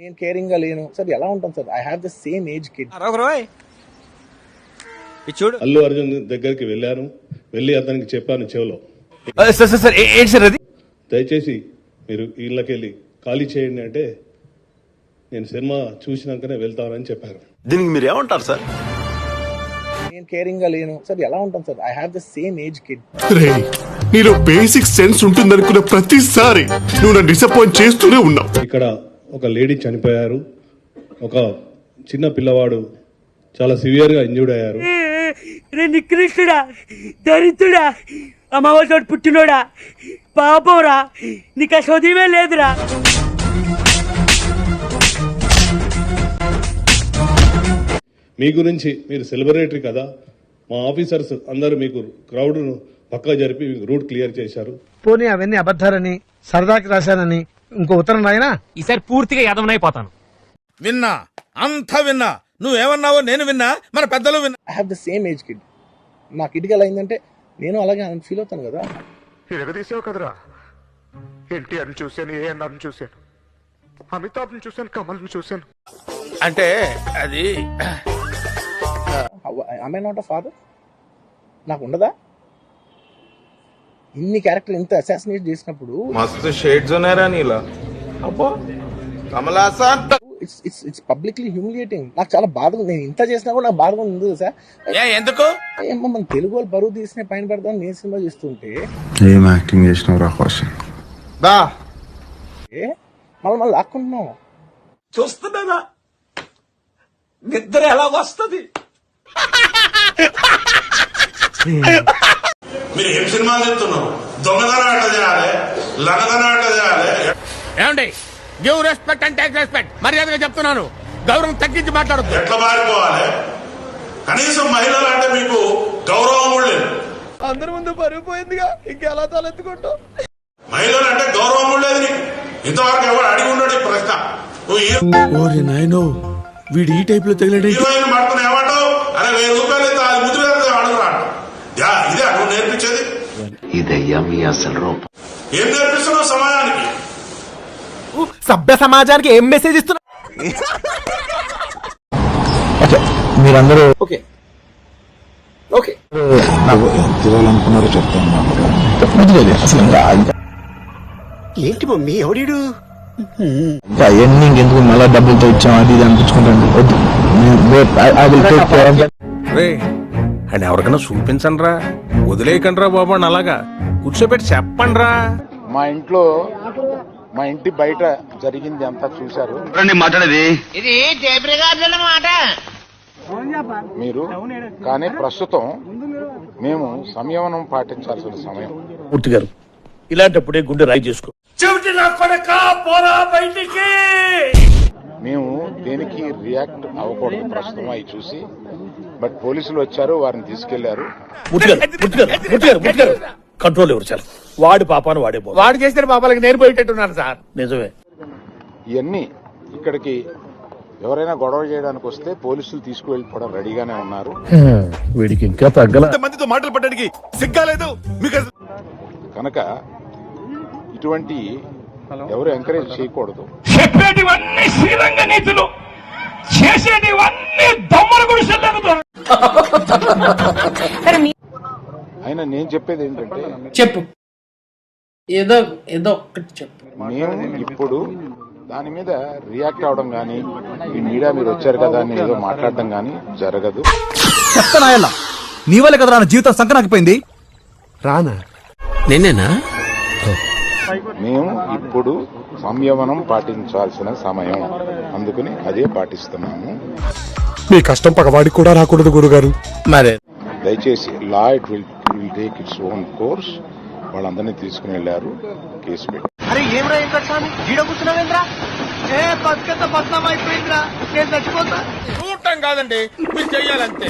నేను కేరింగ్ గా లేను సార్. ఎలా ఉంటాను sir? I have the same age kid. చూడు, అల్లు అర్జున్ దగ్గరికి వెళ్ళి అతనికి చెప్పాను చెవులో, ఏంటి సార్ అది? దయచేసి మీరు ఇళ్ళకెళ్ళి ఖాళీ చేయండి అంటే, నేను సినిమా చూసినాకనే వెళ్తానని చెప్పారు. దీనికి మీరు ఏమంటారు సార్? నేను కేరింగ్ గా లేను సార్. ఎలా ఉంటాను sir? I have the same age kid. నీలో బేసిక్ సెన్స్ ఉంటుందనుకున్న ప్రతిసారి నువ్వు నన్ను డిసప్పాయింట్ చేస్తూనే ఉన్నావు. ఇక్కడ ఒక లేడీ చనిపోయారు, ఒక చిన్న పిల్లవాడు చాలా సివియర్ గా ఇంజూర్డ్ అయ్యారు. నికృష్టుడా, దరిద్రుడా, అమ్మవారితో పుట్టినోడా, పాపంరా, నీకు ఆ చదివే లేదురా. మీ గురించి మీరు సెలబ్రిటీ కదా, మా ఆఫీసర్స్ అందరూ మీకు క్రౌడ్ ను పక్కా జరిపి మీకు రూట్ క్లియర్ చేశారు. పోనీ అవన్నీ అబద్ధాలని సరదాకి రాశానని ఇంకో ఉత్తరం రాయనా? ఈసారి పూర్తిగా యాదవనైపోతాను. విన్నా, అంతా విన్నా. నువ్వేమన్నావో నేను విన్నా, మన పెద్దలు విన్నా. I have the same age kid. నా కిడ్కి ఎలా అయిందంటే నేను అలాగే ఫీల్ అవుతాను కదా. ఎరగదీసావు కదరా. ఎన్టీఆర్ని చూశాను, ఏఎన్ఆర్ని చూశాను, అమితాబ్ని చూశాను, కమల్ని చూశాను. అంటే అది ఐ నాట్ అ ఫాదర్? నాకు ఉండదా? ఇన్ని క్యారెక్టర్ ఇంత అసాసినేట్ చేసినప్పుడు మస్తు షేడ్స్ ఉన్నారా నీలా? అబ్బో కమలాసా. It's publicly humiliating. నాకు చాలా బాధగా, నేను ఇంత చేసినా కూడా నాకు బాధగా ఉంది సార్. ఎందుకు ఏమో మన తెలుగు వాళ్ళు బరువు తీసిన పైన పెడదాం నేను సినిమా చేస్తుంటే ఏం యాక్టింగ్ చేసినావు రా క్వశ్చన్ మళ్ళీ లాక్కుంటున్నాం. చూస్తున్నానా నిద్ర ఎలా వస్తుంది? మీరు ఏం సినిమా చెప్తున్నారు? దొంగతనం ఎట్లా చేయాలి, లంగతనం ఎట్లా చేయాలి? ఏమండి, give respect and take respect. మర్యాదగా చెప్తున్నాను, గౌరవం తగ్గించి మాట్లాడద్దు. ఎట్లా పారిపోవాలి? కనీసం మహిళలు అంటే మీకు గౌరవం కూడా లేదు. అందరి ముందు పరుగు పోయిందిగా, ఇంకెలా తలెత్తుకుంటావు? మహిళలు అంటే గౌరవం కూడా లేదు నీకు. ఇంతవరకు ఎవరు అడిగి ఉండడు ఈ ప్రశ్న. నువ్వు నాయనో, వీడు ఈ టైప్ లో తగిలాడు. హీరోయిన్ పడుతున్నా ఏమంటావు? అరే 1000 రూపాయలు అయితే అది ముద్దు వేస్తే అడుగురాడు. ఇదే నువ్వు నేర్పించేది? ఇదయ్యా మీ అసలు రూపం. ఏం నేర్పిస్తున్నావు సమాజానికి? సభ్య సమాజానికి ఏం మెసేజ్ ఇస్తున్నా? మీరందరూ ఓకే తినాలనుకున్నారో చెప్తాను. ఏంటి మమ్మీ ఎవడీడు అవన్నీ ఇంకెందుకు మళ్ళా డబ్బులతో ఇచ్చాం అది ఇది అనిపించుకుంటాను. అండ్ ఎవరికైనా చూపించండి రా, వదిలేయకండి రా బాబు అని అలాగా కూర్చోబెట్టి చెప్పండి రా. మా ఇంటి బయట జరిగింది అంతా చూశారు మాట్లాడేది మీరు. కానీ ప్రస్తుతం మేము సంయమనం పాటించాల్సిన సమయం. మూర్తి గారు, ఇలాంటప్పుడే గుండె రాయి చేసుకో. మేము దేనికి రియాక్ట్ అవ్వకూడదు ప్రస్తుతం అవి చూసి. బట్ పోలీసులు వచ్చారు, వారిని తీసుకెళ్లారు. కంట్రోల్ ఎవరు చాలు, వాడి పాపాను వాడే పో. వాడు చేసిన పాపాలకి నేను పోయేటట్టున్నాను సార్. నిజమే. ఇవన్నీ ఇక్కడికి ఎవరైనా గొడవ చేయడానికి వస్తే పోలీసులు తీసుకువెళ్ళిపోవడం రెడీగానే ఉన్నారు. వీడికి ఇంకా తగ్గల. మందితో మాటలు పట్టడానికి సిగ్గాలేదు మీకు? కనుక ఇటువంటి ఎవరు ఎంకరేజ్ చేయకూడదు. చెప్పేటివన్నీ శ్రీరంగ నీతులు, చేసేటివన్నీ దొమ్మల గుడిసెలు. అయినా నేను చెప్పేది ఏంటంటే, చెప్పు, ఏదో ఒక్కటి చెప్పు. మేము ఇప్పుడు దాని మీద రియాక్ట్ అవడం గానీ, ఈ మీడియా మీరు వచ్చారు కదా అని ఏదో మాట్లాడడం గానీ జరగదు. చెప్తానా, నీ వల్ల కదా నా జీవితం సంకనాకిపోయింది. రానా నేనేనా? మేము ఇప్పుడు సంయమనం పాటించాల్సిన సమయం, అందుకని అదే పాటిస్తున్నాము. మీ కష్టం పగవాడికి కూడా రాకూడదు గురుగారు. మరే దయచేసి law it will take its own course. వాళ్ళందరినీ తీసుకుని వెళ్లారు, కేసు పెట్టి. అరే ఏం రా ఇంకా స్వామి గీడ కూర్చున్నావేంద్రా? బతుకంత బద్నాం అయిపోయిందిరా, నేను చచ్చిపోతా. చూడటం కాదండి, మీరు చెయ్యాలంతే.